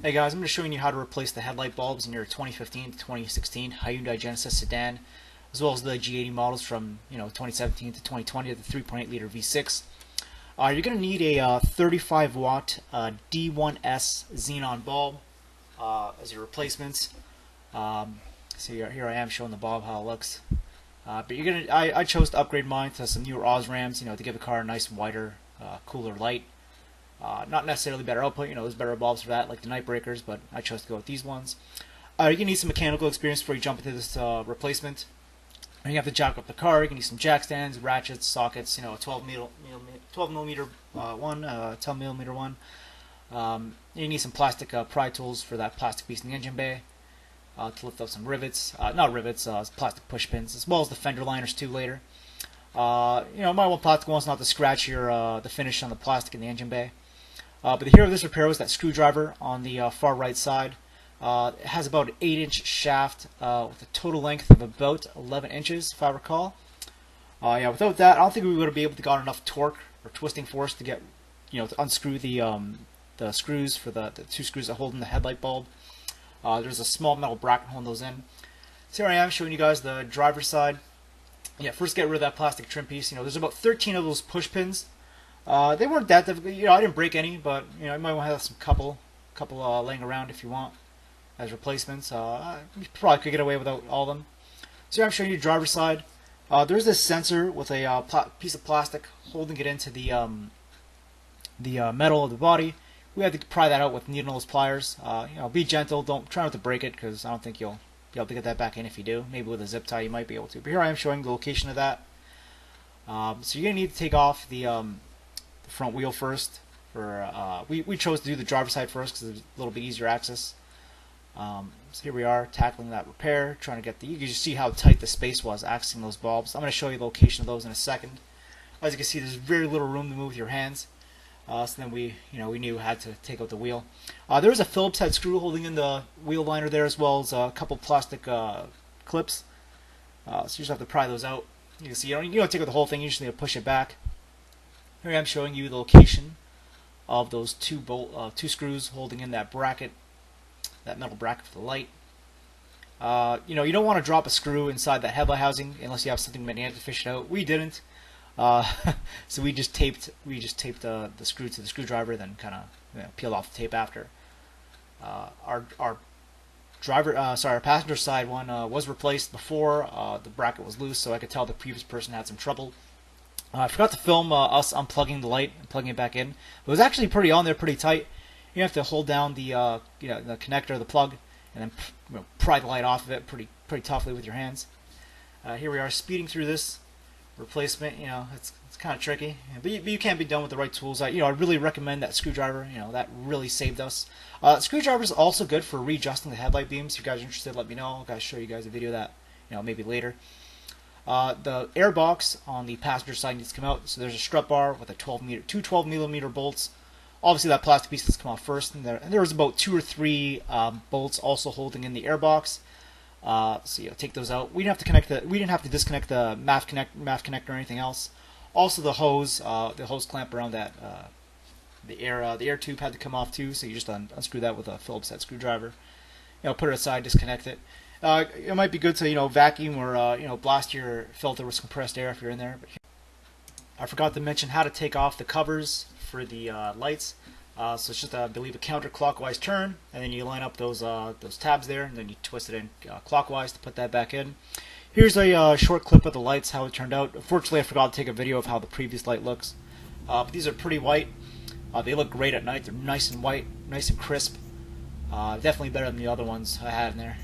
Hey guys, I'm going to show you how to replace the headlight bulbs in your 2015 to 2016 Hyundai Genesis Sedan, as well as the G80 models from 2017 to 2020 at the 3.8 liter V6. You're going to need a 35 watt D1S Xenon bulb as your replacements. So here I am showing the bulb how it looks. But you're gonna I chose to upgrade mine to some newer Osrams, to give the car a nice wider, cooler light. Not necessarily better output, there's better bulbs for that, like the night breakers, but I chose to go with these ones. You're going to need some mechanical experience before you jump into this replacement. And you have to jack up the car. You're going to need some jack stands, ratchets, sockets, a 12 millimeter one, 10 millimeter one. You need some plastic pry tools for that plastic piece in the engine bay to lift up some rivets, not rivets, plastic push pins, as well as the fender liners too later. Might want plastic ones not to scratch the finish on the plastic in the engine bay. But the hero of this repair was that screwdriver on the far right side. It has about an 8-inch shaft with a total length of about 11 inches, if I recall. Without that, I don't think we would be able to get enough torque or twisting force to get, to unscrew the screws for the two screws that hold in the headlight bulb. There's a small metal bracket holding those in. So here I am showing you guys the driver's side. First get rid of that plastic trim piece. There's about 13 of those push pins. They weren't that difficult. I didn't break any, but you might want to have some couple laying around if you want as replacements. You probably could get away without all of them. So here I'm showing you the driver's side. There's this sensor with a piece of plastic holding it into the metal of the body. We have to pry that out with needle nose pliers. Be gentle. Don't try not to break it because I don't think you'll be able to get that back in if you do. Maybe with a zip tie you might be able to. But here I am showing the location of that. So you're going to need to take off the front wheel first. We chose to do the driver's side first because it's a little bit easier access. So here we are tackling that repair, trying to get you can just see how tight the space was accessing those bulbs. I'm going to show you the location of those in a second. As you can see, there's very little room to move with your hands. So then we knew we had to take out the wheel. There was a Phillips head screw holding in the wheel liner there, as well as a couple plastic clips. So you just have to pry those out. You can see you don't take out the whole thing. You just need to push it back. Here I am showing you the location of those two screws holding in that bracket, that metal bracket for the light. You don't want to drop a screw inside that headlight housing unless you have something magnetic to fish it out. We didn't. So we just taped the screw to the screwdriver, then kind of peeled off the tape after. Our passenger side one was replaced before the bracket was loose, so I could tell the previous person had some trouble. I forgot to film us unplugging the light and plugging it back in. It was actually pretty on there, pretty tight. You have to hold down the the connector, the plug, and then pry the light off of it pretty toughly with your hands. Here we are speeding through this replacement. It's kind of tricky, but you can't be done with the right tools. I really recommend that screwdriver. That really saved us. Screwdriver is also good for readjusting the headlight beams. If you guys are interested, let me know. I'll show you guys a video of that maybe later. The air box on the passenger side needs to come out. So there's a strut bar with two 12 millimeter bolts. Obviously that plastic piece has to come out first, and there was about 2 or 3 bolts also holding in the air box. So take those out. We didn't have to disconnect the MAF connector or anything else. Also the hose clamp around that the air tube had to come off too. So you just unscrew that with a Phillips head screwdriver. Put it aside, disconnect it. It might be good to vacuum or blast your filter with compressed air if you're in there. But I forgot to mention how to take off the covers for the lights. So it's just I believe a counterclockwise turn, and then you line up those tabs there, and then you twist it in clockwise to put that back in. Here's a short clip of the lights, how it turned out. Unfortunately, I forgot to take a video of how the previous light looks. But these are pretty white. They look great at night. They're nice and white, nice and crisp. Definitely better than the other ones I had in there.